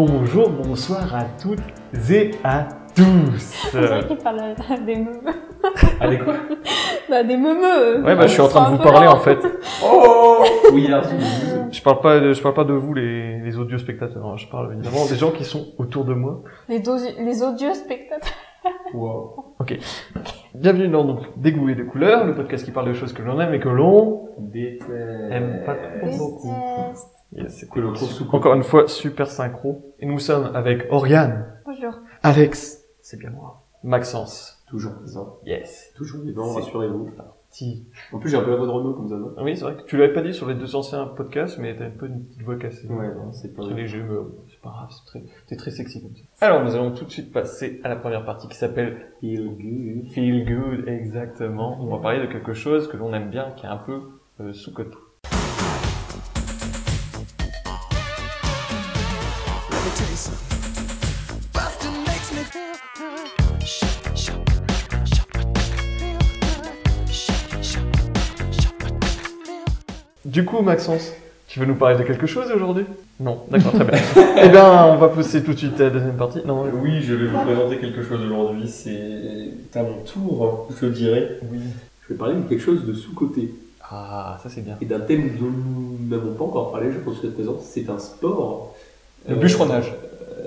Bonjour, bonsoir à toutes et à tous. C'est vrai qu'il parle des meumeux. Allez quoi? Bah, des meumeux. Ouais, bah je suis en train de vous parler en fait. Oh oui, alors, Je parle pas de vous les odieux spectateurs, hein. Je parle évidemment des gens qui sont autour de moi. Les odieux spectateurs. wow. Ok. Bienvenue dans donc Dégoût et de couleurs, le podcast qui parle de choses que l'on aime et que l'on aime pas trop beaucoup. Yes, c'est Que l'on trouve sous-côté. encore une fois super synchro. Et nous sommes avec Oriane, Bonjour. Alex, c'est bien moi, Maxence. Toujours présent. Yes. Toujours vivant, C'est rassurez-vous. Ti. En plus, j'ai un peu la voix de Renaud comme ça, non? Oui, c'est vrai que tu l'avais pas dit sur les deux anciens podcasts, mais t'as un peu une petite voix cassée. Ouais, non, c'est pas Très vrai. léger, mais c'est pas grave, c'est très sexy comme ça. Alors, nous allons tout de suite passer à la première partie qui s'appelle Feel good. Feel Good, exactement. On va parler de quelque chose que l'on aime bien, qui est un peu sous-coté. Du coup, Maxence, tu veux nous parler de quelque chose aujourd'hui? Non, d'accord, très bien. Eh bien, on va pousser tout de suite à la deuxième partie. Non, Oui, je vais vous présenter quelque chose aujourd'hui. C'est à mon tour, je dirais. oui. Je vais parler de quelque chose de sous-côté. Ah, ça c'est bien. Et d'un thème dont nous n'avons pas encore parlé, je pense que c'est présent. C'est un sport. Le bûcheronnage.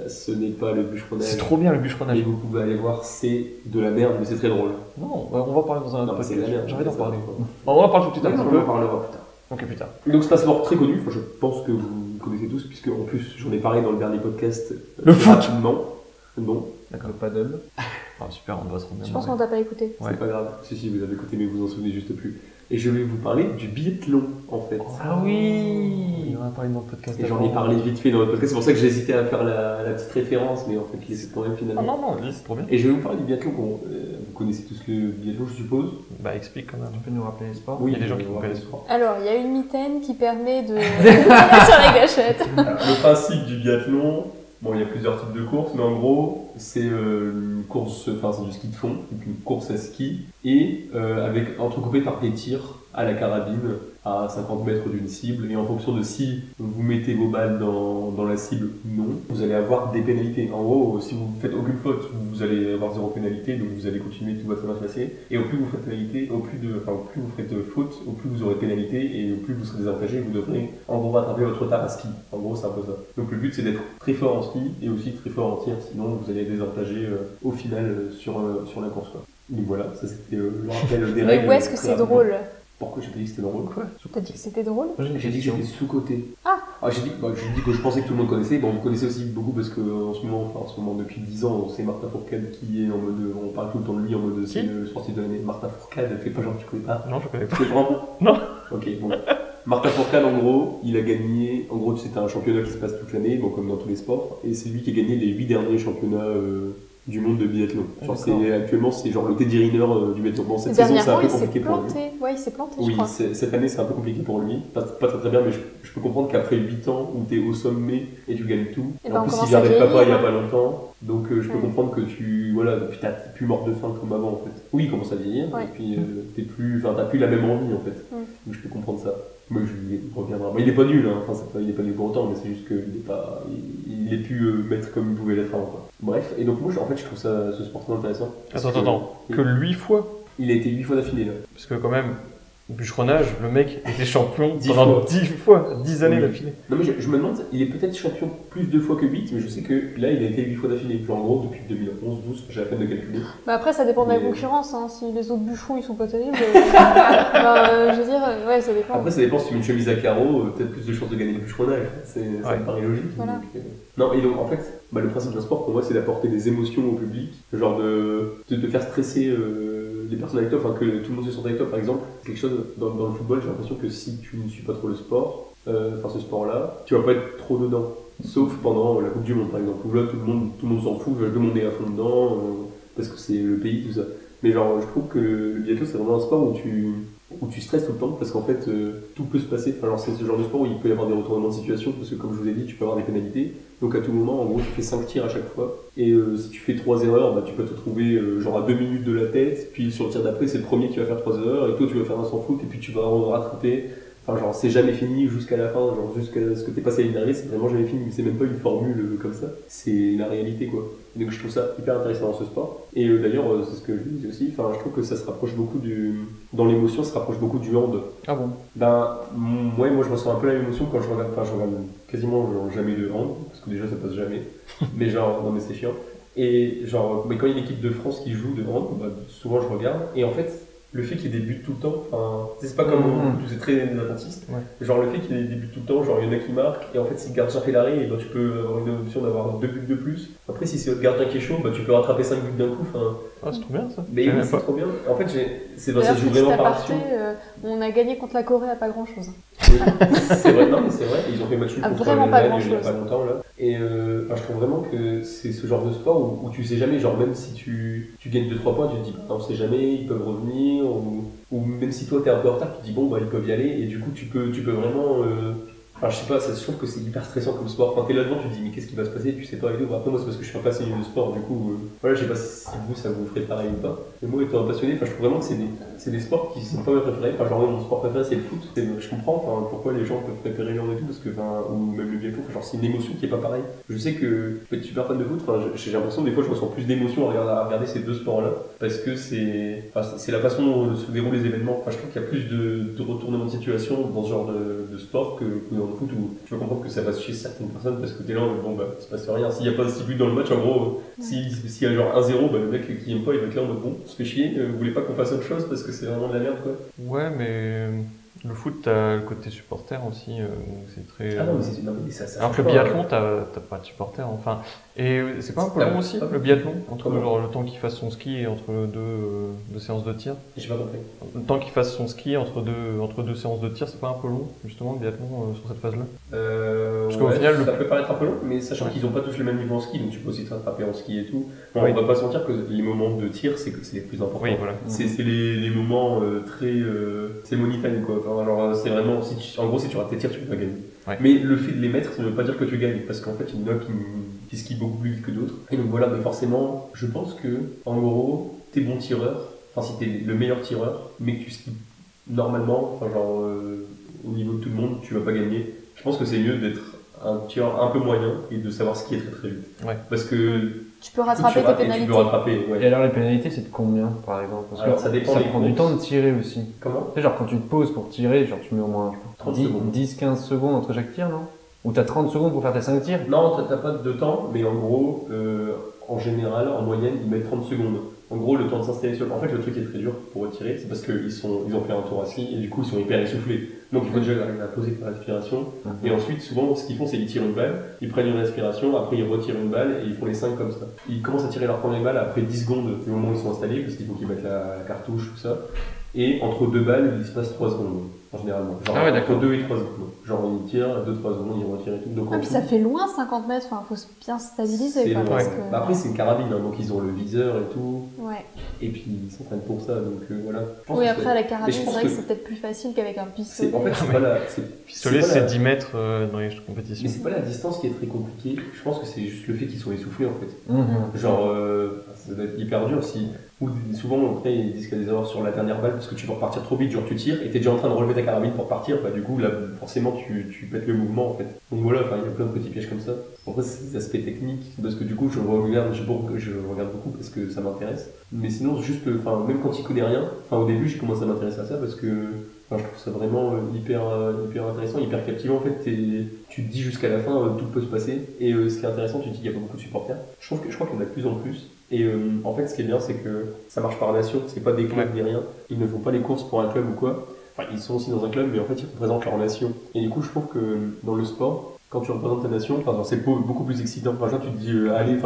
Ce n'est pas le bûcheronnage. C'est trop bien le Mais bûcheronnage. vous pouvez aller voir, c'est de la merde, mais c'est très drôle. Non, on va parler dans un Non, autre mais c'est podcast. de la merde. J'ai envie d'en Ça, parler. quoi. On en parle tout de suite un Non, petit on en peu. parlera plus tard. Ok, putain. Donc c'est un sport très connu, enfin, je pense que vous connaissez tous, puisque en plus j'en ai parlé dans le dernier podcast. Le foot. Rapidement. Non, D'accord. Le paddle. Ah, super, on doit se remettre. Je pense qu'on t'a pas écouté. Ouais. c'est pas grave. Si, vous avez écouté, mais vous en souvenez juste plus. Et je vais vous parler du biathlon, en fait. Ah oui. On en a parlé dans le podcast. Et j'en ai parlé vite fait dans votre podcast, c'est pour ça que j'ai hésité à faire la petite référence, mais en fait, c'est quand même Ah finalement. non, non, c'est trop bien. Et je vais vous parler du biathlon. Vous connaissez tous le biathlon, je suppose. Bah, explique quand même. Tu peux nous rappeler les sports? Il y a des gens qui on ne va connaissent faire Alors, il y a une mitaine qui permet de tirer sur la gâchette. Le principe du biathlon, bon, il y a plusieurs types de courses, mais en gros, c'est une course, enfin, c'est du ski de fond, donc une course à ski, et entrecoupé par des tirs à la carabine à 50 mètres d'une cible, et en fonction de si vous mettez vos balles dans la cible ou non, vous allez avoir des pénalités. En gros, si vous faites aucune faute, vous allez avoir 0 pénalité, donc vous allez continuer, tout va très bien se passer, et au plus vous ferez pénalité, au plus vous ferez faute, au plus vous aurez pénalité, et au plus vous serez désavantagé, et vous devrez en gros rattraper votre retard à ski. En gros, c'est un peu ça. Donc le but, c'est d'être très fort en ski, et aussi très fort en tir, sinon vous allez être désavantagé au final sur la course, quoi. Donc voilà, ça c'était le rappel des règles. Mais où est-ce que très c'est rapidement. drôle? Pourquoi j'ai pas dit que c'était drôle? Quoi? T'as dit que c'était drôle? J'ai dit que j'étais sous-côté. Ah. J'ai dit que je pensais que tout le monde connaissait. Bon, vous connaissez aussi beaucoup parce que en ce moment, depuis 10 ans, c'est Martin Fourcade qui est en mode. On parle tout le temps de lui en mode. C'est le sportif de l'année. Martin Fourcade, fais pas genre tu connais pas. Non, je connais pas. C'est vraiment. Non. Ok, bon. Martin Fourcade, en gros, il a gagné. En gros, c'était un championnat qui se passe toute l'année, bon, comme dans tous les sports. Et c'est lui qui a gagné les 8 derniers championnats du monde de biathlon. Genre, actuellement, c'est genre le Teddy Riner du biathlon. Bon, cette saison, c'est un Dernièrement, peu il s'est compliqué pour lui. planté. Ouais, il s'est planté, je Oui, crois. cette année c'est un peu compliqué pour lui. Pas très très bien, mais je peux comprendre qu'après 8 ans où tu es au sommet et tu gagnes tout, Et et ben, en on plus commence il à arrête papa il y a vieillir, pas longtemps, donc je peux Ouais. comprendre que puis t'es plus mort de faim comme avant en fait. Oui, il commence à vieillir, Ouais. et puis t'as plus la même envie en fait. Donc je peux comprendre ça. Mais il reviendra. Mais il est pas nul, hein. Enfin, il est pas nul pour autant, mais c'est juste qu'il est plus maître comme il pouvait l'être avant, quoi. Bref, et donc moi en fait je trouve ce sport très intéressant. Parce Attends. Que 8 fois? Il a été 8 fois d'affilée là. Parce que quand même, bûcheronnage, le mec était champion 10 pendant fois. 10 fois, 10 années Oui. d'affilée. Non mais je me demande, il est peut-être champion plus de fois que 8, mais je sais que là il a été 8 fois d'affilée. Puis en gros depuis 2011-12, j'ai la peine de calculer. Bah après, ça dépend de la Mais- concurrence. Hein. Si les autres bûcherons ils sont pas terribles, je veux dire, ouais, ça dépend. Après ça dépend si tu mets une chemise à carreaux, peut-être plus de chances de gagner le bûcheronnage. Ça me paraît logique. Voilà. Donc, non, et donc en fait, le principe d'un sport pour moi c'est d'apporter des émotions au public, genre de faire stresser les personnes avec toi, enfin que tout le monde se sente avec toi par exemple. Quelque chose dans le football, j'ai l'impression que si tu ne suis pas trop le sport, ce sport-là, tu vas pas être trop dedans. Sauf pendant la Coupe du Monde par exemple, où là tout le monde s'en fout, tout le monde est à fond dedans, parce que c'est le pays, tout ça. Mais genre je trouve que le biathlon c'est vraiment un sport où tu stresses tout le temps, parce qu'en fait tout peut se passer. Enfin, genre, c'est ce genre de sport où il peut y avoir des retournements de situation, parce que comme je vous ai dit, tu peux avoir des pénalités. Donc à tout moment, en gros, tu fais 5 tirs à chaque fois. Et si tu fais 3 erreurs, bah, tu peux te retrouver genre à 2 minutes de la tête. Puis sur le tir d'après, c'est le premier qui va faire 3 erreurs. Et toi, tu vas faire un sans faute. Et puis tu vas rattraper. enfin genre c'est jamais fini jusqu'à la fin, genre jusqu'à ce que t'es passé à l'année dernière, c'est vraiment jamais fini, c'est même pas une formule comme ça, c'est la réalité quoi. Et donc je trouve ça hyper intéressant dans ce sport. Et d'ailleurs, c'est ce que je disais aussi, enfin je trouve que ça se rapproche beaucoup dans l'émotion, ça se rapproche beaucoup du hand. Ah bon? Ben, moi je ressens un peu la même émotion quand je regarde quasiment genre, jamais de hand, parce que déjà ça passe jamais, mais genre, non mais c'est chiant. Et genre, mais quand il y a une équipe de France qui joue de hand, bah, souvent je regarde, et en fait, le fait qu'il y ait des buts tout le temps, enfin, c'est pas comme au foot où c'est très attentiste, genre le fait qu'il y ait des buts tout le temps, genre il y en a qui marquent, et en fait si le gardien fait l'arrêt, ben, tu peux avoir une option d'avoir 2 buts de plus. Après si c'est votre gardien qui est chaud, bah, tu peux rattraper 5 buts d'un coup. Ah, c'est trop bien ça. Mais oui, c'est trop bien. En fait, ça se joue vraiment par action. On a gagné contre la Corée à pas grand chose. Oui, c'est vrai, non mais c'est vrai, ils ont fait match nul contre l'Allemagne il y a pas longtemps là. Et je trouve vraiment que c'est ce genre de sport où tu sais jamais, genre même si tu gagnes 2-3 points, tu te dis bah, on sait jamais, ils peuvent revenir, ou même si toi t'es un peu en retard, tu te dis bon bah ils peuvent y aller, et du coup tu peux vraiment... Enfin, je sais pas, je trouve que c'est hyper stressant comme sport. Quand t'es là-dedans, tu te dis mais qu'est-ce qui va se passer, tu sais pas et tout. Après moi c'est parce que je suis un passionné de sport, du coup voilà, je sais pas si vous ça vous ferait pareil ou pas. Mais moi étant un passionné, je trouve vraiment que c'est des sports qui sont pas mes préférés. Enfin genre mon sport préféré c'est le foot. Je comprends pourquoi les gens peuvent préférer le hand et tout, parce que ou même le biathlon, genre c'est une émotion qui est pas pareille. Je sais que je peux être super fan de foot, j'ai l'impression des fois je ressens plus d'émotion à regarder ces deux sports-là, parce que c'est la façon dont se déroulent les événements. Enfin je trouve qu'il y a plus de retournements de situation dans ce genre de sport que dans le foot, où tu vas comprendre que ça va chez certaines personnes parce que t'es là, bon bah ça se passe rien. S'il n'y a pas de 6 buts dans le match, en gros, s'il y a genre 1-0, bah, le mec qui aime pas, il va être là en mode bon, on se fait chier, vous voulez pas qu'on fasse autre chose parce que c'est vraiment de la merde quoi. Ouais, mais le foot, t'as le côté supporter aussi, c'est très. Ah non, mais c'est. Non, mais ça alors que le biathlon, t'as pas de supporter, enfin. Et c'est pas un peu long aussi, le biathlon, entre genre le temps qu'il fasse son ski et entre deux séances de tir? J'ai pas compris. Le temps qu'il fasse son ski entre deux séances de tir, c'est pas un peu long, justement, le biathlon, sur cette phase-là? Parce qu'au final, ça peut paraître un peu long, mais sachant qu'ils ont pas tous le même niveau en ski, donc tu peux aussi te rattraper en ski et tout. Bon, on va pas se mentir que les moments de tir, c'est les plus importants. Oui, voilà. C'est les moments très. C'est money time quoi. Enfin, genre, c'est vraiment. En gros, si tu rates tes tirs, tu peux pas gagner. Ouais. Mais le fait de les mettre, ça ne veut pas dire que tu gagnes, parce qu'en fait, il y en a qui skient beaucoup plus vite que d'autres. Et donc voilà, mais forcément, je pense que, en gros, t'es bon tireur, enfin si t'es le meilleur tireur, mais que tu skis normalement, enfin genre au niveau de tout le monde, tu vas pas gagner. Je pense que c'est mieux d'être un tireur un peu moyen et de savoir skier très très vite. Ouais. Parce que tu peux rattraper tes pénalités. Tu peux rattraper, ouais. Et alors les pénalités, c'est de combien par exemple? Parce alors, que ça dépend ça prend du temps de tirer aussi. Comment? Tu sais, genre quand tu te poses pour tirer, genre tu mets au moins 10-15 secondes entre chaque tir, non? Ou t'as 30 secondes pour faire tes 5 tirs? Non, t'as pas de temps, mais en gros, en général, en moyenne, ils mettent 30 secondes. En gros, le temps de s'installer sur... En fait, le truc qui est très dur pour tirer, c'est parce qu'ils ont fait un tour à ski et du coup, ils sont hyper essoufflés. Donc, il faut déjà arriver à poser ta respiration. Et ensuite, souvent, ce qu'ils font, c'est qu'ils tirent une balle, ils prennent une respiration, après ils retirent une balle et ils font les 5 comme ça. Ils commencent à tirer leur première balle après 10 secondes du moment où ils sont installés, parce qu'il faut qu'ils mettent la cartouche, tout ça. Et entre 2 balles, il se passe 3 secondes, en généralement. Genre, entre 2 et 3 secondes. Genre, ils tirent, 2-3 secondes, ils retirent et tout. Donc, puis ça fait loin 50 mètres, faut bien se stabiliser. Quoi, parce que... bah après, c'est une carabine, hein, donc ils ont le viseur et tout. Ouais. Et puis, ils s'entraînent pour ça, donc voilà. Oui, après, la carabine, c'est vrai que c'est peut-être plus facile qu'avec un pistolet. En fait, c'est pas la. Pistolet, c'est 10 mètres dans les compétitions. Mais c'est pas la distance qui est très compliquée. Je pense que c'est juste le fait qu'ils sont essoufflés, en fait. Genre, ça doit être hyper dur si. Ou souvent, après, ils disent qu'il y a des erreurs sur la dernière balle parce que tu veux repartir trop vite, genre tu tires et t'es déjà en train de relever ta carabine pour partir, bah du coup, là, forcément, tu pètes le mouvement en fait. Donc voilà, il y a plein de petits pièges comme ça. Après, c'est des aspects techniques parce que du coup, je regarde beaucoup parce que ça m'intéresse. Mais sinon, juste, même quand tu connais rien, au début, j'ai commencé à m'intéresser à ça parce que je trouve ça vraiment hyper intéressant, hyper captivant. En fait, tu te dis jusqu'à la fin, tout peut se passer. Et ce qui est intéressant, tu te dis qu'il y a pas beaucoup de supporters. Je crois qu'il y en a de plus en plus. Et en fait, ce qui est bien, c'est que ça marche par nation, c'est pas des clubs ni rien. Ils ne font pas les courses pour un club ou quoi. Enfin, ils sont aussi dans un club, mais en fait, ils représentent leur nation. Et du coup, je trouve que dans le sport, quand tu représentes ta nation, c'est beaucoup plus excitant. Enfin, genre, tu te dis, allez,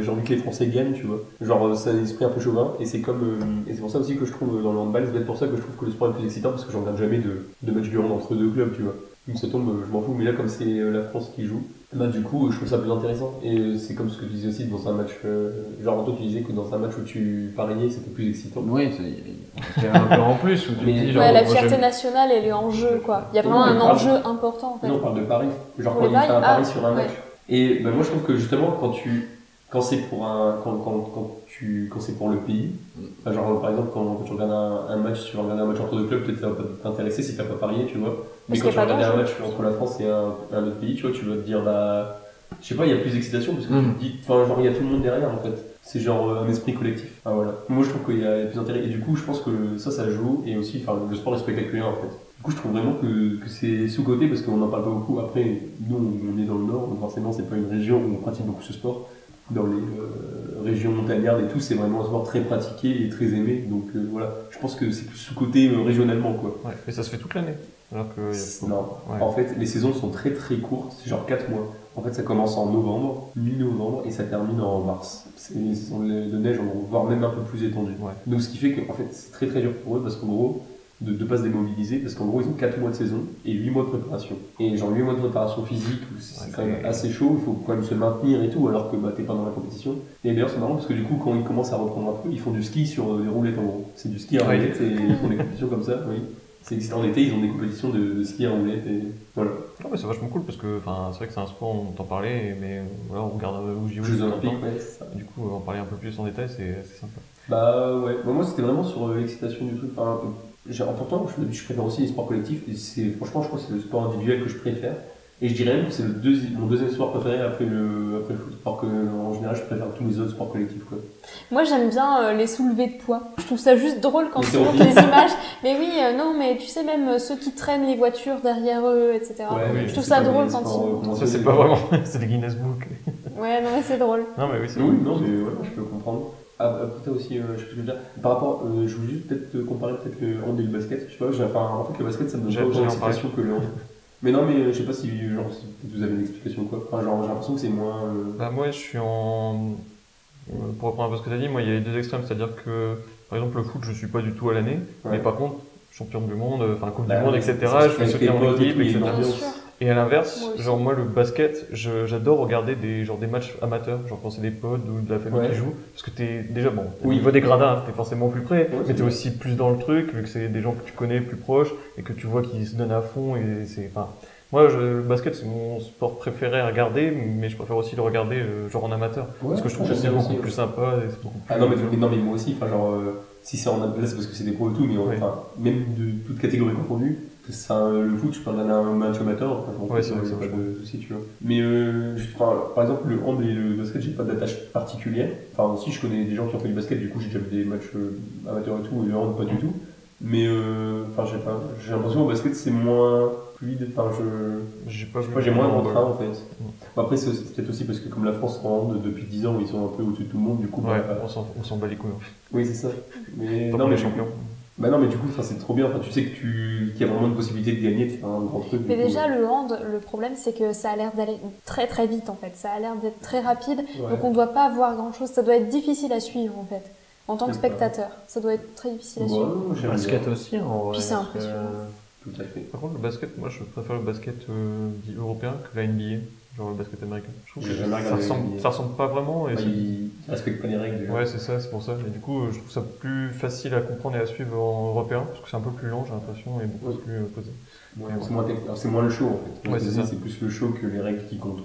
j'ai envie que les Français gagnent, tu vois. Genre, c'est un esprit un peu chauvin. Et c'est et c'est pour ça aussi que je trouve, dans le handball, c'est peut-être pour ça que je trouve que le sport est plus excitant, parce que j'en regarde jamais de match du hand entre deux clubs, tu vois. Donc ça tombe, je m'en fous, mais là, comme c'est la France qui joue, bah du coup, je trouve ça plus intéressant. Et c'est comme ce que tu disais aussi dans un match, genre toi tu disais que dans un match où tu pariais, c'était plus excitant. Oui, c'est un peu en plus. Où tu dis, genre, la fierté nationale, elle est en jeu, quoi. Il y a vraiment un enjeu important, en fait. Non, on parle de paris. Genre quand il fait un pari sur un match. Et bah, moi, je trouve que justement, quand tu quand c'est pour quand c'est pour le pays, enfin, genre par exemple quand tu regardes un match, tu vas regarder un match entre deux clubs, peut-être ça va pas t'intéresser si t'as pas parié, tu vois. Mais quand tu vas regarder un match entre la France et un autre pays, tu vois, tu vas te dire bah, je sais pas, il y a plus d'excitation parce que tu te dis, enfin genre il y a tout le monde derrière en fait. C'est genre un esprit collectif. Ah voilà. Moi je trouve qu'il y a plus d'intérêt et du coup je pense que ça joue et aussi, enfin le sport est spectaculaire en fait. Du coup je trouve vraiment que c'est sous-coté parce qu'on en parle pas beaucoup. Après nous on est dans le nord donc forcément c'est pas une région où on pratique beaucoup ce sport. Dans les régions montagnardes et tout, c'est vraiment un sport très pratiqué et très aimé. Donc voilà, je pense que c'est plus sous-coté régionalement quoi. Ouais, et ça se fait toute l'année. Alors que non, en fait les saisons sont très très courtes, c'est genre 4 mois. En fait ça commence en novembre, mi-novembre et ça termine en mars. C'est les saisons de neige, voire même un peu plus étendues. Ouais. Donc ce qui fait que en fait, c'est très très dur pour eux parce qu'en gros, de ne pas se démobiliser parce qu'en gros ils ont 4 mois de saison et 8 mois de préparation. Et genre 8 mois de préparation physique, c'est quand même assez chaud, il faut quand même se maintenir et tout alors que bah, t'es pas dans la compétition. Et d'ailleurs c'est marrant parce que du coup quand ils commencent à reprendre un peu, ils font du ski sur des roulettes en gros. C'est du ski à roulettes et ils font des compétitions comme ça, oui. C'est existant en été, ils ont des compétitions de ski à roulettes et voilà. Non mais c'est vachement cool parce que c'est vrai que c'est un sport, on t'en parlait, mais voilà, on regarde aux JO. Jeux Olympiques, ouais, c'est ça. Du coup en parler un peu plus en détail, c'est sympa. Bah ouais, moi c'était vraiment sur l'excitation du truc. Enfin, pourtant, je préfère aussi les sports collectifs. Et franchement, je crois que c'est le sport individuel que je préfère. Et je dirais même que c'est mon deuxième sport préféré après le foot. Alors qu'en général, je préfère tous les autres sports collectifs. Quoi. Moi, j'aime bien les soulevés de poids. Je trouve ça juste drôle quand tu montres les images. Mais oui, non, mais tu sais, même ceux qui traînent les voitures derrière eux, etc. Ouais, je trouve ça drôle quand ils... Ça, c'est pas vraiment... c'est des Guinness Book. Ouais, non, mais c'est drôle. Non, mais oui, c'est oui, non, mais ouais, je peux comprendre. Après aussi, je sais pas ce que je veux dire. Par rapport, je voulais juste peut-être comparer le hand et le basket. Je sais pas, en fait, le basket, ça me donne pas autant d'explication que le hand. Mais non, mais je sais pas si vous avez une explication ou quoi. Enfin, genre, j'ai l'impression que c'est moins. Bah, moi, je suis en. Pour reprendre un peu ce que tu as dit, moi, il y a les deux extrêmes. C'est-à-dire que, par exemple, le foot, je suis pas du tout à l'année. Ouais. Mais par contre, champion du monde, enfin, Coupe du Monde, etc. Je fais sauter en équipe, etc. Et à l'inverse, genre moi le basket, j'adore regarder des matchs amateurs, genre quand c'est des potes ou de la famille qui jouent, parce que t'es déjà bon, au niveau des gradins, t'es forcément plus près, mais t'es aussi plus dans le truc, vu que c'est des gens que tu connais plus proches et que tu vois qu'ils se donnent à fond et c'est, enfin, moi le basket c'est mon sport préféré à regarder, mais je préfère aussi le regarder genre en amateur, parce que je trouve que c'est beaucoup plus sympa et c'est beaucoup plus. Ah non mais moi aussi, enfin genre si c'est en amateur, c'est parce que c'est des pros et tout, mais enfin même de toute catégorie confondue. Le foot, je peux regarder un match amateur, c'est pas de soucis, tu vois. Mais par exemple, le hand et le basket, j'ai pas d'attache particulière. Enfin, aussi, je connais des gens qui ont fait du basket, du coup, j'ai déjà vu des matchs amateurs et tout, et le hand, pas du tout. Mais, j'ai l'impression au basket, c'est moins fluide. Enfin, j'ai moins d'entrain, en fait. Bon, après, c'est peut-être aussi parce que, comme la France en hand, depuis 10 ans, ils sont un peu au-dessus de tout le monde, du coup. On s'en bat les couilles. Oui, c'est ça. Mais non, mais champion. Bah non, mais du coup, c'est trop bien. Enfin, tu sais qu'il y a vraiment une possibilité de gagner, de faire un grand truc. Mais déjà, le hand, le problème, c'est que ça a l'air d'aller très très vite en fait. Ça a l'air d'être très rapide. Ouais. Donc on ne doit pas voir grand chose. Ça doit être difficile à suivre en fait. En tant que spectateur, ça doit être très difficile à suivre. Le basket aussi, en vrai. Puis c'est impressionnant. Tout à fait. Par contre, le basket, moi je préfère le basket dit européen que la NBA. Genre le basket américain. Je trouve que ça ressemble pas vraiment. Et ils respectent pas les règles. Ouais, c'est ça, c'est pour ça. Et du coup, je trouve ça plus facile à comprendre et à suivre en européen, parce que c'est un peu plus lent, j'ai l'impression, et beaucoup plus posé. Ouais, c'est moins le show en fait. Ouais, c'est plus le show que les règles qui comptent.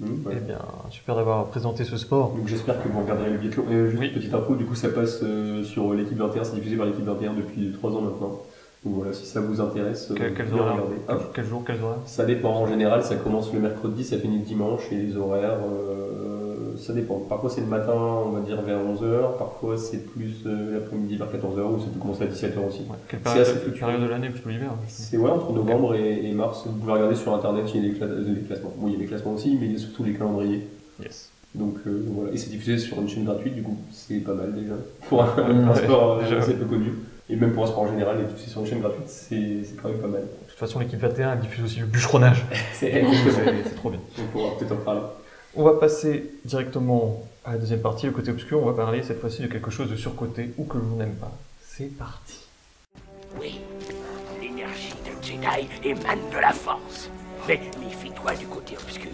Eh bien, super d'avoir présenté ce sport. Donc j'espère que vous regarderez le biathlon. Juste petite info, du coup ça passe sur l'équipe 21, c'est diffusé par l'équipe 21 depuis 3 ans maintenant. Donc voilà, si ça vous intéresse, quels jours, quels horaires? Ça dépend, en général ça commence le mercredi, ça finit le dimanche et les horaires, ça dépend. Parfois c'est le matin, on va dire vers 11h, parfois c'est plus l'après-midi vers 14h ou ça peut commencer à 17h aussi. Ouais. Quelle période de l'année, plutôt l'hiver? C'est entre novembre et mars, vous pouvez regarder sur internet, il y a des classements. Bon, il y a des classements aussi, mais il y a surtout les calendriers. Yes. Donc voilà, et c'est diffusé sur une chaîne gratuite, du coup c'est pas mal déjà, pour un sport assez peu connu. Et même pour un sport en général, et diffusé sur une chaîne gratuite, c'est quand même pas mal. De toute façon, l'équipe 21 elle diffuse aussi le bûcheronnage. c'est trop bien. On pourra peut-être en parler. On va passer directement à la deuxième partie, le côté obscur. On va parler cette fois-ci de quelque chose de surcoté ou que l'on n'aime pas. C'est parti. Oui, l'énergie de Jedi émane de la force. Mais méfie-toi du côté obscur.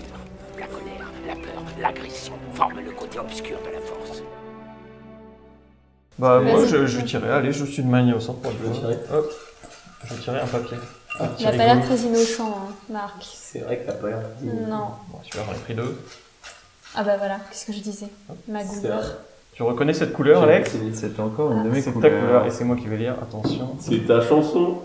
La colère, la peur, l'agression forment le côté obscur de la force. Bah moi je tirais, allez, je suis de manière au centre pour le tirer. Hop, je tirais un papier. Il n'a pas l'air très innocent, hein, Marc. C'est vrai que t'as pas l'air. Non. Bon, super, j'en ai pris 2. Ah bah voilà, qu'est-ce que je disais? Ma couleur. Tu reconnais cette couleur, Alex? C'est encore une de mes C'est ta couleurs. couleur, et c'est moi qui vais lire, attention. C'est ta chanson.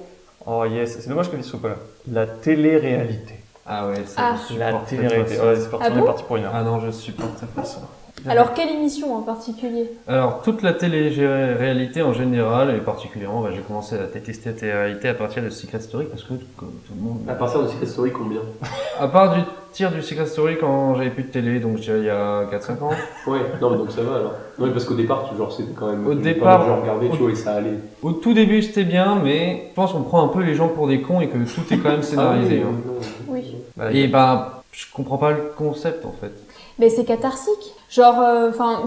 Oh yes, c'est dommage que tu sois pas là. La télé-réalité. Ah ouais, ça, Ah. je La supporte télé-réalité. pas ça. Ouais, c'est parti, Ah on est bon parti pour une heure. Ah non, je supporte pas ça. Alors, quelle émission en particulier? Alors, toute la télé-réalité en général, et particulièrement, j'ai commencé à tester la télé-réalité à partir de Secret Story, parce que, comme tout le monde... À partir de Secret Story, combien? À part du tir du Secret Story quand j'avais plus de télé, donc je dirais il y a 4-5 ans. Ouais, non, mais donc ça va alors. Non, mais parce qu'au départ, genre, c'était quand même. Au départ, genre, regardais, tu vois, et ça allait. Au tout début, c'était bien, mais je pense qu'on prend un peu les gens pour des cons et que tout est quand même scénarisé. Ah, hein. Oui. Et je comprends pas le concept, en fait. Mais c'est catharsique. Genre,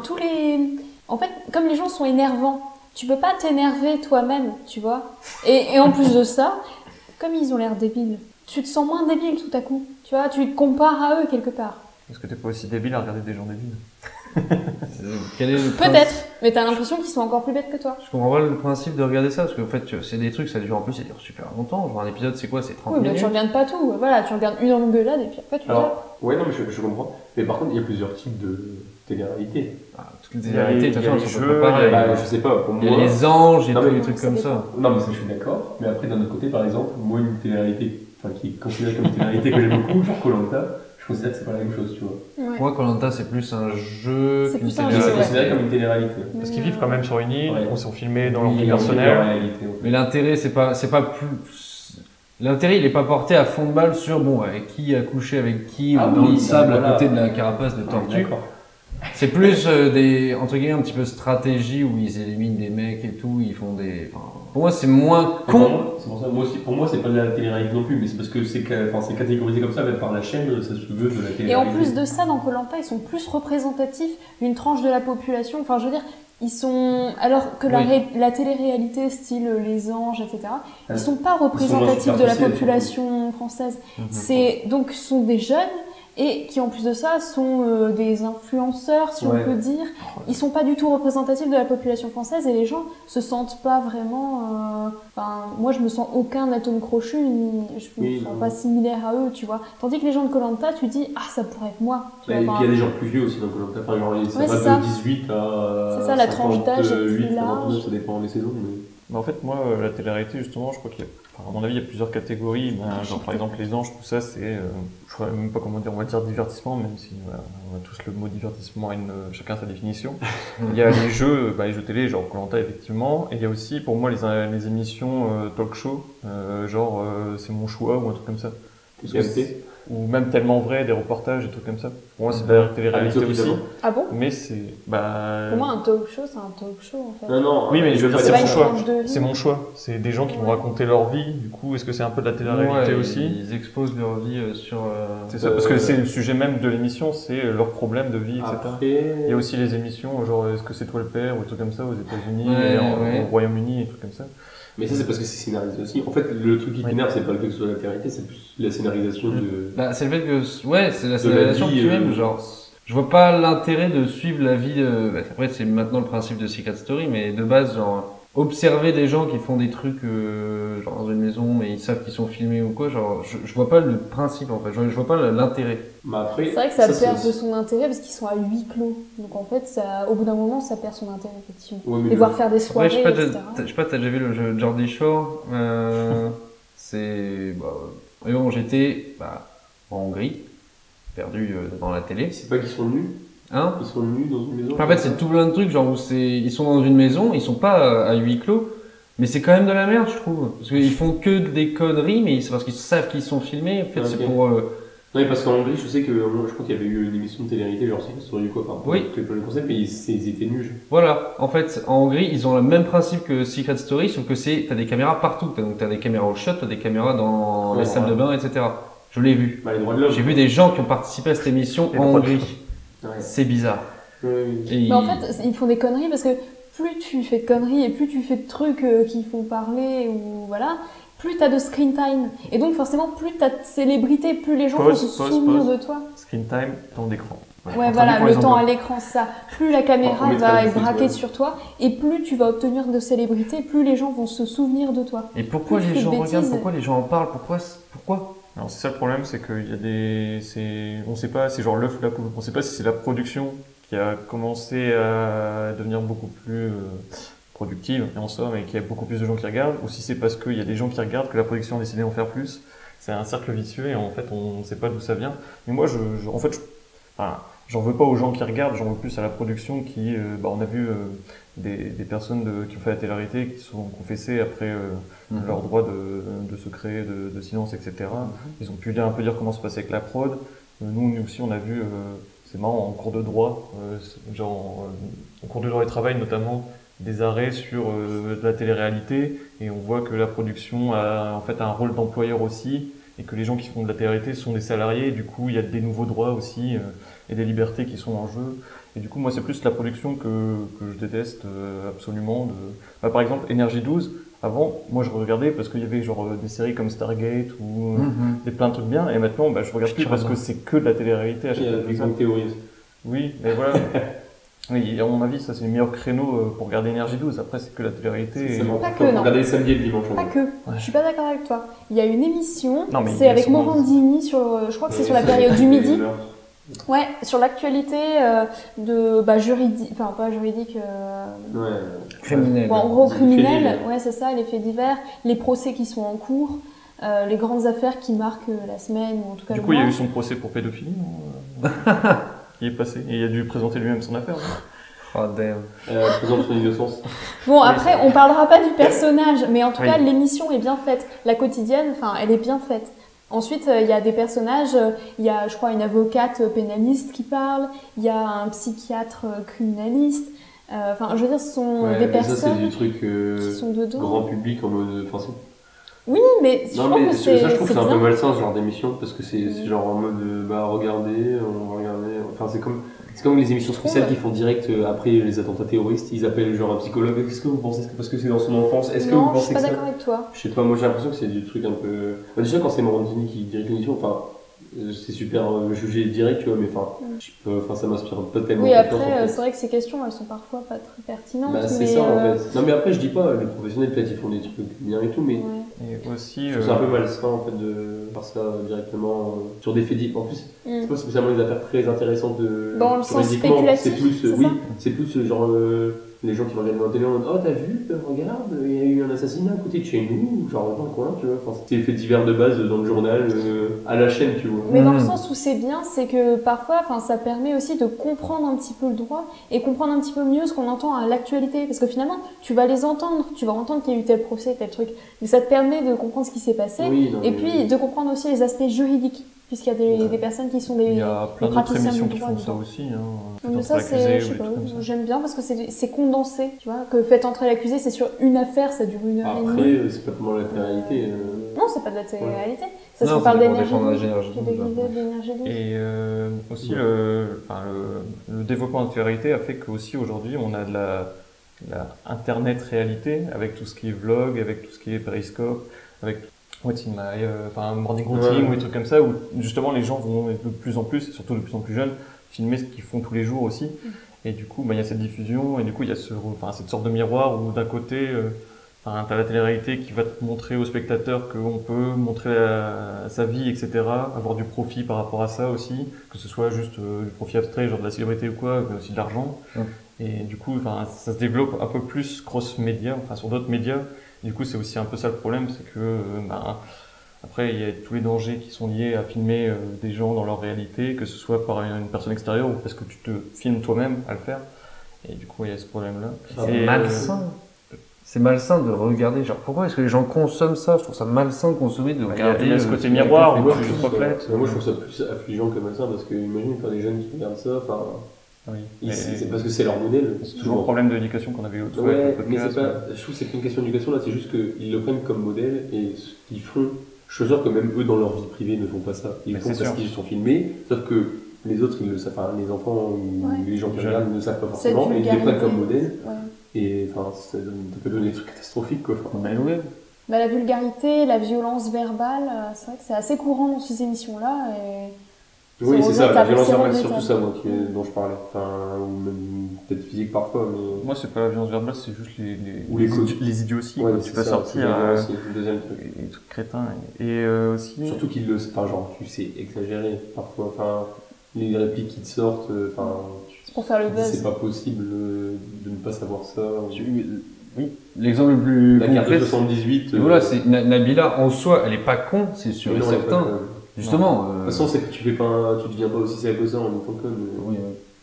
tous les... En fait, comme les gens sont énervants, tu peux pas t'énerver toi-même, tu vois. Et en plus de ça, comme ils ont l'air débiles, tu te sens moins débile tout à coup. Tu vois, tu te compares à eux quelque part. Est-ce que t'es pas aussi débile à regarder des gens débiles? Quel est le Peut-être, mais t'as l'impression qu'ils sont encore plus bêtes que toi. Je comprends pas le principe de regarder ça, parce qu'en fait, c'est des trucs, ça dure super longtemps. Genre, un épisode, c'est quoi? C'est 30 Oui, mais minutes. tu regardes pas tout. Voilà, tu regardes une engueulade et puis après tu zappes. Alors, ouais, non, mais je comprends. Mais par contre, il y a plusieurs types de télé-réalité. Ah, toutes les télé-réalités, de toute façon, elles sont jeux, pas pareilles. Bah, je sais pas, pour Il y moi. a les anges et Non, tous mais- les trucs Ça comme dépend. ça. Non, mais ça, je suis d'accord. Mais après, d'un autre côté, par exemple, moi, une télé-réalité, qui est considérée comme une télé-réalité que j'aime beaucoup, genre Koh-Lanta, je considère que c'est pas la même chose, tu vois. Ouais. Moi, Koh-Lanta, c'est plus un jeu C'est qu'une plus un Mais jeu, c'est ouais. considéré comme une télé-réalité. Parce qu'ils vivent quand même sur une île, Ouais. on s'est filmés dans Oui, leur vie ils Leur personnelle. réalité, en fait. Mais l'intérêt, c'est pas plus. L'intérêt, il est pas porté à fond de balle sur qui a couché avec qui Ah ou dans oui, le sable voilà. à côté de la carapace de Ah, tortue. d'accord. C'est plus des entre guillemets un petit peu stratégie où ils éliminent des mecs et tout, ils font des. Enfin, pour moi, c'est moins Mais pour con. moi, c'est pour ça, moi aussi, pour moi, c'est pas de la télé-réalité non plus, mais c'est parce que c'est catégorisé comme ça, même par la chaîne, ça se veut de la télé-réalité. Et en plus de ça, dans Koh-Lanta, ils sont plus représentatifs d'une tranche de la population. Enfin, je veux dire, ils sont... Alors que la télé-réalité, style Les Anges, etc., ils sont pas représentatifs de la superficiels, population française. Donc, ce sont des jeunes et qui, en plus de ça, sont des influenceurs, si on Ouais. peut dire. Ils sont pas du tout représentatifs de la population française et les gens se sentent pas vraiment... Enfin, moi, je me sens aucun atome crochu, ni je me Oui, sens non. pas similaire à eux, tu vois. Tandis que les gens de Koh-Lanta, tu dis, ah, ça pourrait être moi. Tu Et vois, puis enfin, il y a des gens plus vieux aussi dans Koh-Lanta, enfin genre ça Ouais, va c'est ça. de 18 à C'est ça, la tranche d'âge est plus 58, 59, large. ça dépend des saisons. Mais... Mais en fait, moi, la télé-réalité, justement, je crois qu'il y a, enfin, à mon avis, il y a plusieurs catégories. Genre, par exemple, les anges, tout ça, c'est, je sais même pas comment dire, on va dire divertissement, même si voilà, on a tous le mot divertissement, chacun sa définition. Il y a les jeux télé, genre Koh-Lanta, effectivement, et il y a aussi, pour moi, les émissions talk show, C'est mon choix ou un truc comme ça. TMT. Ou même Tellement vrai, des reportages et trucs comme ça. Pour moi, c'est de la télé-réalité Avec aussi. Sophie Ah bon? Mais c'est, Pour moi, un talk show, c'est un talk show, en fait. Non, non. Oui, mais je veux dire, C'est c'est pas mon une choix. tranche de vie. C'est mon choix. C'est des gens qui vont Ouais. raconter leur vie. Du coup, est-ce que c'est un peu de la télé-réalité Ouais, aussi? Ils exposent leur vie sur. C'est ça, parce que c'est le sujet même de l'émission, c'est leurs problèmes de vie, etc. Après... Il y a aussi les émissions, genre est-ce que c'est toi le père ou des trucs comme ça aux États-Unis, Ouais, et ouais. au Royaume-Uni et trucs comme ça. Mais ça, c'est parce que c'est scénarisé aussi. En fait, le truc qui t'énerve, c'est pas le fait que ce soit la télé-réalité, c'est plus la scénarisation de. Bah, c'est le fait que. Ouais, c'est la De la scénarisation vie, que tu aimes. euh, Genre, je vois pas l'intérêt de suivre la vie de. Bah, après, c'est maintenant le principe de Secret Story, mais de base, genre. Observer des gens qui font des trucs genre dans une maison mais ils savent qu'ils sont filmés ou quoi, genre je vois pas le principe en fait, je vois pas l'intérêt. Mais après, C'est vrai que ça perd c'est- de son intérêt parce qu'ils sont à huis clos. Donc en fait, ça, au bout d'un moment, ça perd son intérêt, effectivement. Ouais, mais Les voir faire des Ouais, soirées, je sais pas, etc. je sais pas, t'as déjà vu le jeu Geordie Shore c'est bon, j'étais en Hongrie, perdu dans la télé, C'est pas qu'ils sont nus. hein. Ils sont nus dans une maison. En fait, c'est tout plein de trucs, genre où ils sont dans une maison, ils sont pas à huis clos, mais c'est quand même de la merde, je trouve. Parce qu'ils font que des conneries, mais c'est parce qu'ils savent qu'ils sont filmés. En fait, c'est Ok. pour. Non, mais parce qu'en Hongrie, je sais que je crois qu'il y avait eu une émission de télé-réalité, genre Secret Story ou quoi. Enfin, Oui. je connais pas le concept, mais ils étaient nus. Voilà. En fait, en Hongrie, ils ont le même principe que Secret Story, sauf que t'as des caméras partout. Donc, t'as des caméras au shot, t'as des caméras dans Ouais, les salles de bain, etc. Je l'ai vu. Bah, les droits de l'homme. J'ai vu des gens qui ont participé à cette émission Les en droits de Hongrie. Ouais. C'est bizarre. Ouais, ouais. Et Mais en fait, ils font des conneries parce que plus tu fais de conneries et plus tu fais de trucs qui font parler ou voilà, plus t'as de screen time. Et donc forcément, plus t'as de célébrité, plus les gens vont se souvenir de toi. Screen time, temps d'écran. Ouais, voilà, le temps à l'écran, ça. Plus la caméra On mettra va le être site, braquée ouais. sur toi et plus tu vas obtenir de célébrité, plus les gens vont se souvenir de toi. pourquoi Plus tu les fais gens de regardent, bêtises. pourquoi les gens en parlent, pourquoi Alors c'est ça le problème, c'est qu'il y a on sait pas, c'est genre l'œuf ou la poule. On sait pas si c'est la production qui a commencé à devenir beaucoup plus productive, et en somme, et qu'il y a beaucoup plus de gens qui regardent, ou si c'est parce qu'il y a des gens qui regardent que la production a décidé d'en faire plus. C'est un cercle vicieux et en fait on ne sait pas d'où ça vient. Mais moi j'en veux pas aux gens qui regardent, j'en veux plus à la production qui, on a vu des personnes qui ont fait la télé-réalité qui sont confessées après leur droit de secret, de silence, etc. Ils ont pu un peu dire comment se passait avec la prod. Nous aussi on a vu, c'est marrant, en cours de droit, en cours de droit et travail notamment, des arrêts sur de la télé-réalité et on voit que la production a en fait un rôle d'employeur aussi et que les gens qui font de la télé-réalité sont des salariés et du coup il y a des nouveaux droits aussi et des libertés qui sont en jeu et du coup moi c'est plus la production que je déteste absolument par exemple Énergie 12 avant moi je regardais parce qu'il y avait genre des séries comme Stargate ou plein de trucs bien et maintenant je regarde plus parce que c'est que de la télé-réalité à chaque fois. Il y a des théories. Oui mais voilà. Oui, à mon avis, ça c'est le meilleur créneau pour regarder Énergie 12. Après, c'est que la télé-réalité. C'est pas que, non. non. Regarder le samedi et le dimanche. Pas que. Ouais. Je suis pas d'accord avec toi. Il y a une émission, mais c'est avec Morandini sur, je crois que c'est sur la période du midi. Ouais, sur l'actualité juridique, enfin pas juridique. Criminel. Bon, en gros, criminel. Ouais, c'est ça, les faits divers, les procès qui sont en cours. Les grandes affaires qui marquent la semaine ou en tout cas. Du coup, il y a eu son procès pour pédophilie. Il est passé et il a dû présenter lui-même son affaire. Oh damn. Présente son innocence. Bon après on parlera pas du personnage, mais en tout cas l'émission est bien faite. La quotidienne, enfin elle est bien faite. Ensuite il y a des personnages, il y a je crois une avocate pénaliste qui parle, il y a un psychiatre criminaliste. Enfin je veux dire ce sont des personnes ça, c'est du truc, qui sont dedans. Grand public en mode. Oui, mais je trouve que c'est. Ça, je trouve que c'est un bien. peu malsain ce genre d'émission parce que c'est genre en mode regardez, on va regarder. Enfin, c'est comme les émissions spéciales qui font direct après les attentats terroristes. Ils appellent genre un psychologue. Est-ce que vous pensez que parce que c'est dans son enfance, est-ce que vous pensez que je suis pas d'accord avec toi. Je sais pas, moi j'ai l'impression que c'est du truc un peu. Déjà quand c'est Morandini qui dirige l'émission, enfin. C'est super jugé direct, tu vois, mais ça m'inspire pas tellement. Oui, après, c'est vrai que ces questions, elles sont parfois pas très pertinentes. C'est ça en fait. Non, mais après, je dis pas, les professionnels, peut-être ils font des trucs bien et tout, mais. Ouais. Et aussi. C'est un peu malsain en fait de faire ça directement sur des faits divers. En plus, c'est pas spécialement des affaires très intéressantes dans le sens spéculatif. C'est plus genre. Les gens qui regardent la télé en mode oh t'as vu, regarde, il y a eu un assassinat à côté de chez nous, genre dans le coin, tu vois. Enfin, c'est des faits divers de base dans le journal, à la chaîne, tu vois. Mais dans le sens où c'est bien, c'est que parfois, ça permet aussi de comprendre un petit peu le droit et comprendre un petit peu mieux ce qu'on entend à l'actualité. Parce que finalement, tu vas les entendre, tu vas entendre qu'il y a eu tel procès, tel truc. Mais ça te permet de comprendre ce qui s'est passé et puis de comprendre aussi les aspects juridiques. Puisqu'il y a des personnes qui sont des praticiens du droit. Il y a plein d'autres émissions qui font ça aussi. Mais ça, j'aime bien parce que c'est condensé, tu vois. Que Faites entrer l'accusé, c'est sur une affaire, ça dure 1 heure et demie. Après, c'est pas tellement la télé-réalité. Non, c'est pas de la télé-réalité. Ça se parle d'énergie. Et aussi, le développement de la télé-réalité a fait qu'aussi aujourd'hui, on a de la internet réalité avec tout ce qui est vlog, avec tout ce qui est périscope, avec What's in my, morning routine ou des trucs comme ça où justement les gens vont de plus en plus, et surtout de plus en plus jeunes, filmer ce qu'ils font tous les jours aussi. Et du coup, il y a cette diffusion et du coup il y a cette sorte de miroir où d'un côté, t'as la télé-réalité qui va te montrer au spectateur qu'on peut montrer sa vie, etc., avoir du profit par rapport à ça aussi, que ce soit juste du profit abstrait, genre de la célébrité ou quoi, mais aussi de l'argent. Et du coup, ça se développe un peu plus cross-média, sur d'autres médias. Du coup, c'est aussi un peu ça le problème, c'est que après, il y a tous les dangers qui sont liés à filmer des gens dans leur réalité, que ce soit par une personne extérieure ou parce que tu te filmes toi-même à le faire. Et du coup, il y a ce problème-là. C'est malsain. C'est malsain de regarder. Genre, pourquoi est-ce que les gens consomment ça? Je trouve ça malsain de consommer, de regarder. Il y a ce côté miroir où tu te reflètes. Moi, je trouve ça plus affligeant que malsain parce que imagine quand les jeunes qui regardent ça, c'est parce que c'est leur modèle. C'est toujours le problème de l'éducation qu'on avait eu au-dessus. Mais c'est pas, je trouve que c'est pas une question d'éducation là, c'est juste qu'ils le prennent comme modèle et ils font chose que même eux dans leur vie privée ne font pas ça. Ils font parce qu'ils sont filmés, sauf que les autres, ils le savent, les enfants ou les gens qui regardent ne savent pas forcément et ils les prennent comme modèle. Et ça peut donner des trucs catastrophiques quoi. La vulgarité, la violence verbale, c'est vrai que c'est assez courant dans ces émissions-là. Oui, c'est ça, la violence verbale, c'est surtout ça dont je parlais. Ou même peut-être physique parfois, mais. Moi, c'est pas la violence verbale, c'est juste Ou les les idioties. Ouais, Quoi. c'est Tu peux ça, sortir c'est le deuxième truc. des trucs crétins. Et aussi. Surtout qu'ils le. Enfin, genre, tu sais exagérer parfois. Enfin, les répliques qui te sortent. Enfin, C'est pour faire le buzz. c'est pas possible de ne pas savoir ça. Oui, l'exemple le plus La carte de concret. 78. Voilà, c'est Nabila en soi, elle est pas con, c'est sûr et non, elle est pas certain. conne. Justement. De toute façon, c'est que tu deviens pas aussi sérieux que ça en étant conne. Oui,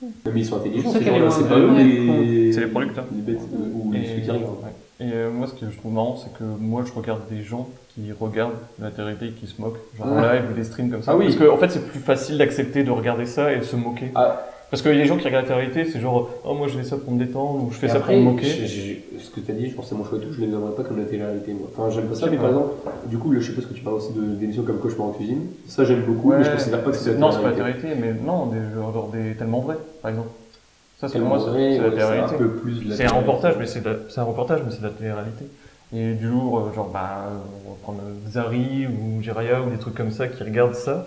Mais ils sont intelligents, C'est ces qu'elle gens-là, est c'est moins pas eux bête. C'est les producteurs. les bêtes ou Et, ceux qui regardent. ouais. Et moi, ce que je trouve marrant, c'est que moi, je regarde des gens qui regardent la télé-réalité et qui se moquent, genre en live ou des streams comme ça. Ah oui. Parce qu'en fait, c'est plus facile d'accepter de regarder ça et de se moquer. Ah. Parce que les gens qui regardent la télé-réalité, c'est genre, oh, moi, je fais ça pour me détendre ou je fais Et ça après, pour me moquer. ce que tu as dit, je pense que c'est mon choix et tout, je ne les aimerais pas comme la télé-réalité, moi. Enfin, j'aime pas ça, Je sais mais pas. par exemple, du coup, je sais pas ce que tu parles aussi d'émissions comme Cauchemar en cuisine. Ça, j'aime beaucoup, mais je considère pas que c'est la Non, c'est pas la télé-réalité. télé-réalité, mais non, genre des tellement vrai, par exemple. Ça, c'est Tellement moi, vrai, c'est la ouais, télé-réalité. un peu plus de la C'est un télé-réalité. reportage, mais c'est un reportage, mais c'est de la télé-réalité. Et du jour, genre, on va prendre Xari ou Jiraya ou des trucs comme ça qui regardent ça,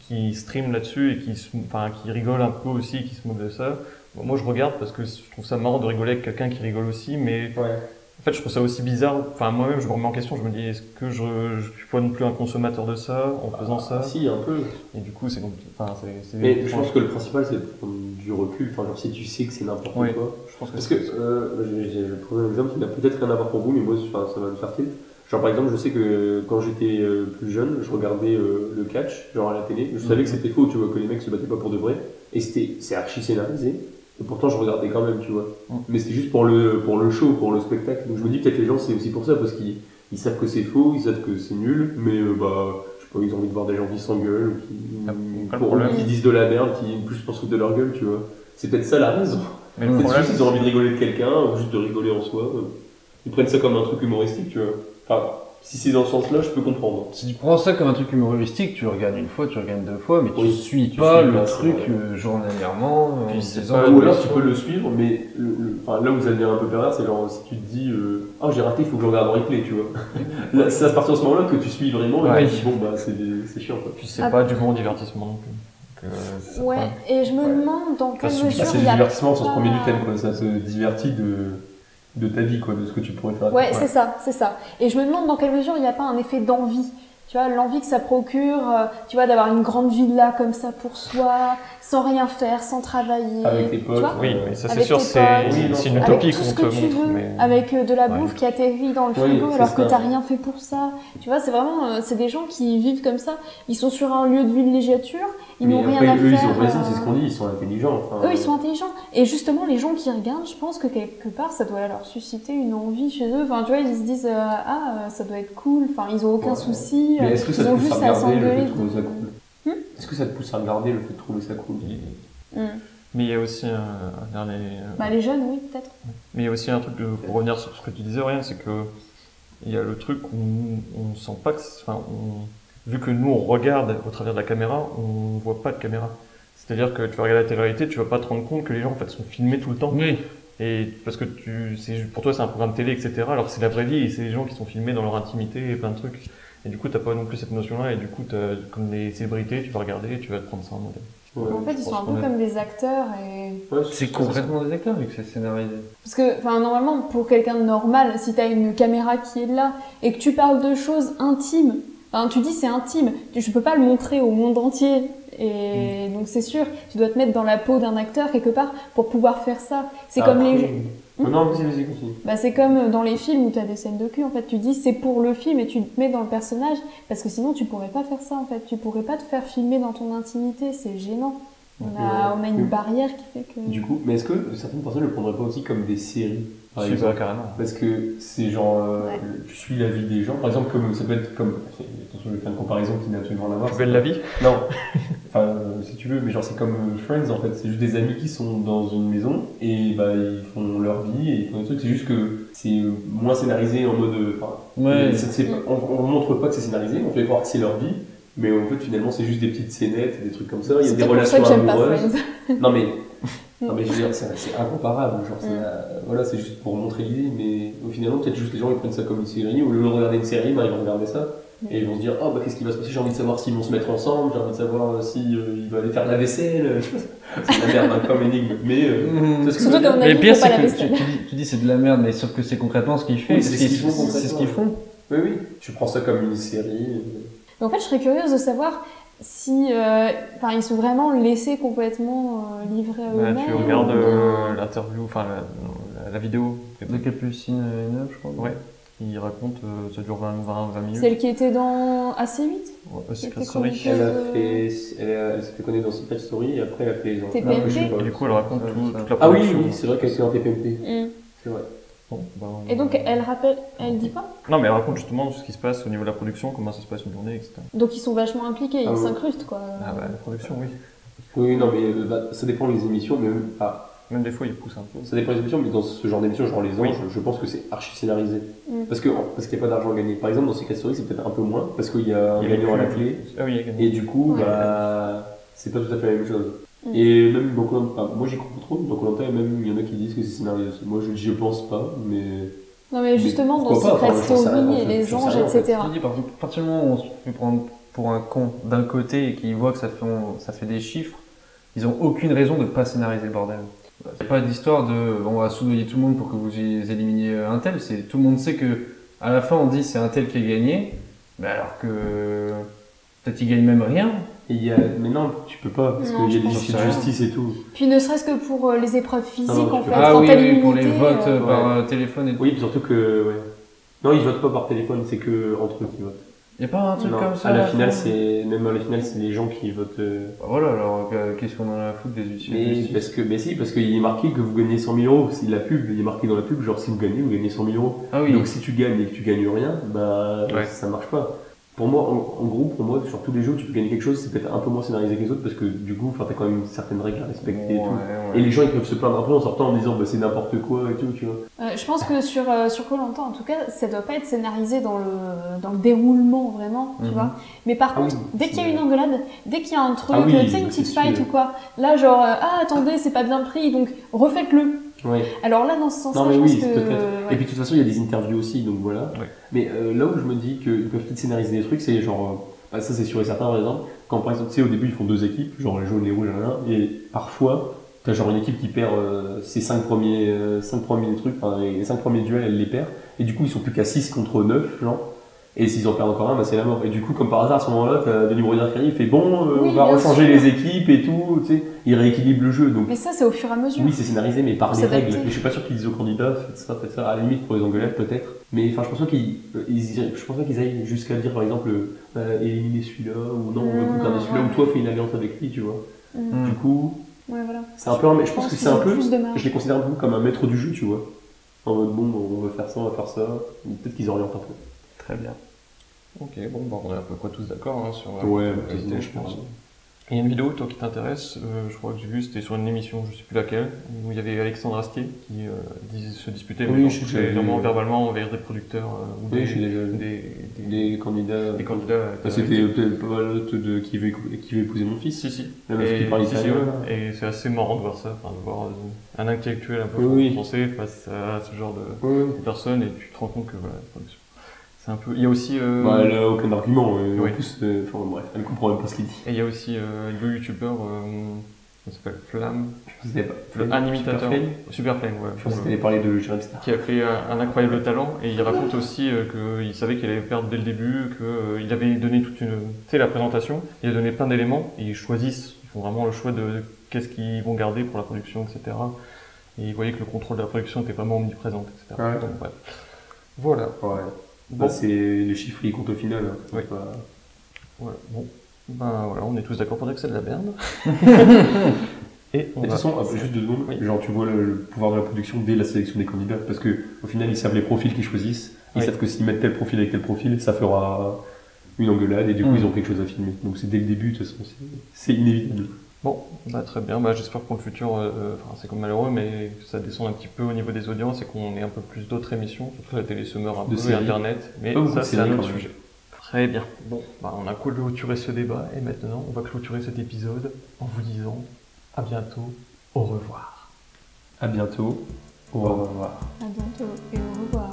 qui streament là-dessus et qui rigolent un peu aussi, qui se moquent de ça. Bon, moi, je regarde parce que je trouve ça marrant de rigoler avec quelqu'un qui rigole aussi, mais Ouais. en fait, je trouve ça aussi bizarre. Enfin, moi-même, je me remets en question. Je me dis, est-ce que je suis pas non plus un consommateur de ça en faisant ça? Si, un peu. Et du coup, c'est donc, enfin, Mais je pense que le principal, c'est de prendre du recul. Enfin, genre, si tu sais que c'est n'importe Oui. quoi. Je pense que Parce que, je vais prendre un exemple qui n'a peut-être rien à voir pour vous, mais moi, enfin, ça va me faire tilt. Genre, par exemple, je sais que quand j'étais plus jeune, je regardais le catch, genre à la télé. Je savais que c'était faux, tu vois, que les mecs se battaient pas pour de vrai. Et c'est archi scénarisé. Et pourtant, je regardais quand même, tu vois. Mais c'était juste pour le show, pour le spectacle. Donc, je me dis, peut-être les gens, c'est aussi pour ça, parce qu'ils savent que c'est faux, ils savent que c'est nul, mais je sais pas, ils ont envie de voir des gens qui s'engueulent, ou qui disent de la merde, qui plus pour se foutre de leur gueule, tu vois. C'est peut-être ça la raison. Mais le C'est problème, juste qu'ils ont envie de rigoler de quelqu'un, ou juste de rigoler en soi. Ils prennent ça comme un truc humoristique, tu vois. Enfin, si c'est dans ce sens-là, je peux comprendre. Si tu prends ça comme un truc humoristique, tu regardes une fois, tu regardes deux fois, mais tu Oui, suis tu pas suis le pas, truc c'est vrai. journalièrement. Puis en c'est disant, pas- Ou alors tu peux le suivre, mais enfin, là où ça devient un peu pervers, c'est genre si tu te dis oh j'ai raté, il faut que je regarde en replay, tu vois. Là, c'est à partir de ce moment-là que tu suis vraiment et Ouais. tu te dis bon bah c'est chiant quoi. puis c'est pas du bon divertissement non plus. Donc, c'est Ouais, pas- et je me demande dans quelle c'est- mesure c'est il du y a divertissement au sens pas- premier du thème quoi, ça te divertit de ta vie quoi, de ce que tu pourrais faire. Ouais, c'est ça, c'est ça. Et je me demande dans quelle mesure il n'y a pas un effet d'envie. Tu vois, l'envie que ça procure, tu vois, d'avoir une grande villa comme ça pour soi, sans rien faire, sans travailler. Avec tes potes. Tu vois Oui, mais ça c'est Avec sûr, tes c'est potes, c'est une avec utopie avec tout qu'on ce te que tu montre. veux, Mais... avec de la Ouais. bouffe qui atterrit dans le Oui, frigo c'est alors que ça. t'as rien fait pour ça. Tu vois, c'est vraiment, c'est des gens qui vivent comme ça. Ils sont sur un lieu de villégiature, ils Mais n'ont rien après, à eux faire. ils ont raison, c'est ce qu'on dit, ils sont intelligents. Enfin, Eux, ils sont intelligents. Et justement, les gens qui regardent, je pense que quelque part, ça doit leur susciter une envie chez eux. Enfin, tu vois, ils se disent, ça doit être cool. Enfin, ils ont aucun Ouais. souci. Mais est-ce que ça ils te ont pousse à juste à regarder le fait s'engueuler. de trouver ça cool Est-ce que ça te pousse à regarder le fait de trouver ça cool Mais il y a aussi un dernier. Bah, les jeunes, oui, peut-être. Mais il y a aussi un truc, pour revenir sur ce que tu disais, Aurélien, c'est que il y a le truc où on sent pas que. Enfin, vu que nous, on regarde au travers de la caméra, on voit pas de caméra. C'est-à-dire que tu vas regarder la télé-réalité, tu vas pas te rendre compte que les gens en fait sont filmés tout le temps. Oui. Et parce que pour toi c'est un programme télé, etc. Alors que c'est la vraie vie et c'est des gens qui sont filmés dans leur intimité et plein de trucs. Et du coup t'as pas non plus cette notion-là et du coup comme les célébrités, tu vas regarder et tu vas te prendre ça en modèle. Ouais, En fait, ils je sont pense un peu qu'on est- comme des acteurs. Et... Ouais, C'est complètement des acteurs vu que c'est scénarisé. Parce que, enfin, normalement, pour quelqu'un de normal, si t'as une caméra qui est là et que tu parles de choses intimes, enfin, tu dis c'est intime, je peux pas le montrer au monde entier. Et donc c'est sûr, tu dois te mettre dans la peau d'un acteur quelque part pour pouvoir faire ça. C'est comme les... Non, vas-y, continue. Bah, c'est comme dans les films où tu as des scènes de cul, en fait, tu dis c'est pour le film et tu te mets dans le personnage, parce que sinon tu pourrais pas faire ça, en fait. Tu pourrais pas te faire filmer dans ton intimité, c'est gênant. On a une barrière qui fait que... Du coup, mais est-ce que certaines personnes le prendraient pas aussi comme des séries par Je sais exemple pas, carrément. Parce que c'est genre, Ouais. tu suis la vie des gens. Par exemple, comme ça peut être comme, attention, je vais faire une comparaison qui n'a absolument rien à voir. Tu belle la vie? Non, enfin, si tu veux, mais genre c'est comme Friends en fait. C'est juste des amis qui sont dans une maison et bah ils font leur vie et ils font des trucs. C'est juste que c'est moins scénarisé en mode, Ouais. on montre pas que c'est scénarisé, on fait croire que c'est leur vie. Mais en fait, finalement, c'est juste des petites scénettes, des trucs comme ça. Il y a C'est des peut-être pour ça relations que j'aime pas amoureuses. Friends. Non mais je veux dire, c'est incomparable. Genre, voilà, c'est juste pour montrer l'idée, mais au final, peut-être juste les gens ils prennent ça comme une série. Au lieu de regarder une série, bah, ils vont regarder ça et ils vont se dire, oh bah qu'est-ce qui va se passer? J'ai envie de savoir s'ils vont se mettre ensemble. J'ai envie de savoir si il va aller faire la vaisselle. C'est de la merde, hein, comme énigme. Mais, Surtout comme on a Mais le dit, pire, faut pas c'est la que vaisselle. tu dis c'est de la merde, mais sauf que c'est concrètement ce qu'ils font. Oui, c'est ce qu'ils font C'est ce qu'ils font. Oui, oui. Tu prends ça comme une série. Mais en fait, je serais curieuse de savoir si ils sont vraiment laissés complètement livrés à eux-mêmes. Tu regardes ou- l'interview, enfin la vidéo. De Capucine Neuve, je crois. Ouais. Il raconte, ça dure 20 minutes. Celle qui était dans AC8 Ouais, Secret était Story. chroniqueuse. Elle s'est fait connaître dans Secret Story et après elle a fait les TPMP. je sais pas. Et du coup, elle raconte toute la Ah oui, production. oui, c'est vrai qu'elle était en TPMP. Mm. C'est vrai. Bon, Et donc, elle dit quoi? Non, mais elle raconte justement ce qui se passe au niveau de la production, comment ça se passe une journée, etc. Donc, ils sont vachement impliqués, Ah ils ouais. s'incrustent, quoi. Ah bah, la production, oui. Oui, non, mais ça dépend des émissions, mais même, Même des fois, ils poussent un peu. ça dépend des émissions, mais dans ce genre d'émission, genre Les Anges, Oui. je pense que c'est archi scénarisé. Mm. Parce qu'il n'y a pas d'argent gagné. Par exemple, dans Secret Story, c'est peut-être un peu moins, parce qu'il y a un Il y a gagnant à la plus- clé, Ah oui, il y a gagné. et du coup, Ouais. c'est pas tout à fait la même chose. Mm. Et même dans Koh-Lanta, moi j'y crois pas trop, dans Koh-Lanta, même il y en a qui disent que c'est scénarisé aussi. Moi je pense pas, mais. Non, mais justement, dans pourquoi pas, Secret enfin, j'en sais rien, Story en et fait, les j'en sais anges, rien, en fait. etc. Je dis, par contre, à partir du moment où on se fait prendre pour un con d'un côté et qu'ils voient que ça fait des chiffres, ils ont aucune raison de pas scénariser le bordel. C'est pas d'histoire de on va soudoyer tout le monde pour que vous éliminiez un tel, c'est tout le monde sait que à la fin on dit c'est un tel qui a gagné, mais alors que peut-être il gagne même rien. Et mais non, tu peux pas, parce Non, qu'il y a je des pense issues de pas. justice et tout. Puis ne serait-ce que pour les épreuves physiques, Ah non, tu en peux fait, pas. Ah quand oui, t'as oui, pour les l'immunité, votes ouais. par téléphone et tout. Oui, surtout que. Ouais. Non, ils votent pas par téléphone, c'est que entre eux qui votent. Y a pas un truc Non, comme ça à la fin finale, même à la finale, c'est les gens qui votent. Bah voilà, alors qu'est-ce qu'on en a à foutre des huissiers de Mais justice parce qu'il est marqué que vous gagnez 100 000 euros. Si la pub, il est marqué dans la pub, genre si vous gagnez 100 000 euros. Ah oui, Donc si tu gagnes et que tu gagnes rien, bah Ouais. ça marche pas. Pour moi, en gros, pour moi, sur tous les jeux, tu peux gagner quelque chose, c'est peut-être un peu moins scénarisé que les autres parce que du coup, t'as quand même certaines règles à respecter et tout. ouais. Et les gens ils peuvent se plaindre un peu en sortant en disant bah c'est n'importe quoi et tout, tu vois. je pense que sur Koh-Lanta, en tout cas, ça doit pas être scénarisé dans le déroulement, vraiment, tu Mhm. vois. Mais par Ah contre, oui, dès qu'il y a c'est- une engueulade, dès qu'il y a un truc, Ah oui, tu sais, une petite c'est fight sûr. ou quoi, là, genre, ah, attendez, c'est pas bien pris, donc refaites-le. Ouais. Alors là, dans ce sens-là, Non mais je oui, pense que... peut-être. ouais. Et puis de toute façon, il y a des interviews aussi, donc voilà. Ouais. Mais là où je me dis qu'ils peuvent peut-être scénariser des trucs, c'est genre, ça c'est sûr et certain par exemple, quand par exemple, tu sais, au début ils font deux équipes, genre les jaunes, les rouges, et parfois, t'as genre une équipe qui perd ses 5 premiers trucs, enfin les 5 premiers duels, elle les perd, et du coup ils sont plus qu'à 6 contre 9, genre. Et s'ils en perdent encore un, bah c'est la mort. Et du coup, comme par hasard, à ce moment-là, t'as Denis Brogniart qui arrive, il fait bon, Oui, on va bien rechanger sûr. les équipes et tout, tu sais, il rééquilibre le jeu. Donc Mais ça, c'est au fur et à mesure. oui, c'est scénarisé, mais par Faut des règles. s'adapter. Mais je suis pas sûr qu'ils disent aux candidats, faites ça, à la limite pour les engueulades peut-être. Mais enfin, je pense pas qu'ils aillent jusqu'à dire par exemple, éliminer celui-là, ou non, on veut plus garder celui-là, ouais. ou toi fais une alliance avec lui, tu vois. Mhm. Du coup, Ouais, voilà. c'est un peu je pense que qu'ils c'est un ont peu, plus de marge. je les considère un peu comme un maître du jeu, tu vois. En mode bon, on va faire ça, ou peut-être qu'ils orientent un peu. Très bien. Ok, bon, bah, on est à peu près tous d'accord hein, sur Ouais, la quasiment, qualité, je pense. Il y a une vidéo, toi, qui t'intéresse, je crois que j'ai vu, c'était sur une émission, je sais plus laquelle, où il y avait Alexandre Astier qui se disputait, Oui, mais je sais, c'est j'ai vraiment vu. verbalement envers des producteurs ou Oui, j'ai déjà vu. des Des candidats. des candidats. Bah, c'était peut-être pas mal de qui veut épouser mon fils. Si, si. La meuf qui parle italien, là. Et c'est assez marrant de voir ça, enfin, de voir un intellectuel un peu Oui. français face à ce genre de Ouais. personnes, et tu te rends compte que voilà, c'est un peu. Il y a aussi. Bah, elle a aucun argument. Oui. En plus, enfin bref, elle comprend même pas ce qu'il dit. Et il y a aussi le youtubeur, ça s'appelle Flamme, Je sais pas. un imitateur. Super Flame, ouais. Je pensais que t'allais parler de Jeremy Star. Qui a fait un incroyable talent, et il raconte aussi qu'il savait qu'il allait perdre dès le début, qu'il avait donné toute une. Tu sais, la présentation, il a donné plein d'éléments, et ils choisissent, ils font vraiment le choix de qu'est-ce qu'ils vont garder pour la production, etc. Et ils voyaient que le contrôle de la production était vraiment omniprésent, etc. Ouais. Donc, bref. Voilà. Ouais. Bon. Bah, c'est les chiffres, ils comptent au final. Hein. Oui. Bah, Voilà. Bon. Ben voilà, on est tous d'accord pour dire que c'est de la merde. Et on de toute va. façon, juste 2 secondes, Oui. genre tu vois le pouvoir de la production dès la sélection des candidats, parce que au final ils savent les profils qu'ils choisissent, ils Oui. savent que s'ils mettent tel profil avec tel profil, ça fera une engueulade et du coup ils ont quelque chose à filmer. Donc c'est dès le début, de toute façon, c'est inévitable. Bon, bah très bien. Bah, j'espère que pour le futur, enfin, c'est comme malheureux, mais que ça descend un petit peu au niveau des audiences et qu'on ait un peu plus d'autres émissions, surtout la télé se meurt un De peu, et séries. Internet. Mais Pas beaucoup ça, de c'est un séries, autre quand même. sujet. Très bien. Bon, bah, on a clôturé ce débat et maintenant, on va clôturer cet épisode en vous disant à bientôt, au revoir. À bientôt. Au revoir. À bientôt et au revoir.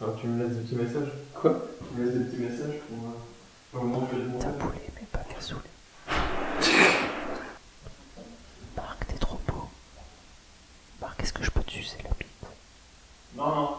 Alors, tu me laisses des petits messages. Quoi? Tu me laisses des petits messages pour au moment où je fais du T'as montage. poulet, mais pas cassoulet. Marc, t'es trop beau. Marc, est-ce que je peux te sucer la bite? Non, non.